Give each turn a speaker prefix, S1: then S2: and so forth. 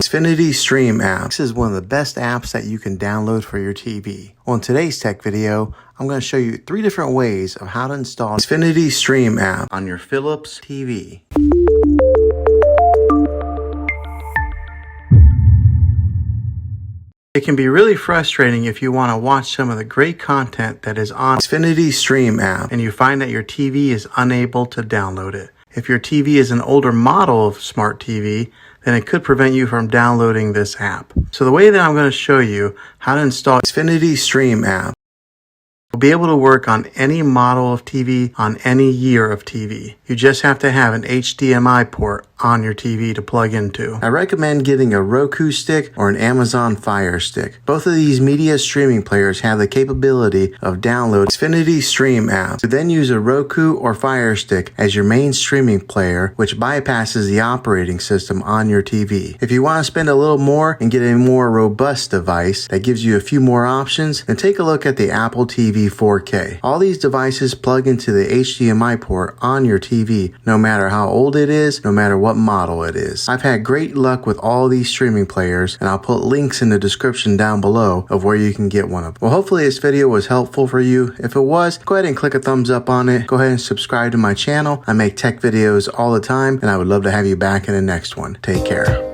S1: Xfinity Stream App. This is one of the best apps that you can download for your TV. Well, in today's tech video, I'm going to show you 3 different ways of how to install Xfinity Stream App on your Philips TV. It can be really frustrating if you want to watch some of the great content that is on Xfinity Stream App and you find that your TV is unable to download it. If your TV is an older model of smart TV, then it could prevent you from downloading this app. So the way that I'm going to show you how to install Xfinity Stream App will be able to work on any model of TV on any year of TV. You just have to have an HDMI port on your TV to plug into. I recommend getting a Roku stick or an Amazon Fire Stick. Both of these media streaming players have the capability of downloading Xfinity Stream App. You then use a Roku or Fire Stick as your main streaming player, which bypasses the operating system on your TV. If you want to spend a little more and get a more robust device that gives you a few more options, then take a look at the Apple TV 4K. All these devices plug into the HDMI port on your TV, no matter how old it is, no matter what model it is. I've had great luck with all these streaming players, and I'll put links in the description down below of where you can get one of them. Well, hopefully this video was helpful for you. If it was, go ahead and click a thumbs up on it. Go ahead and subscribe to my channel. I make tech videos all the time, and I would love to have you back in the next one. Take care.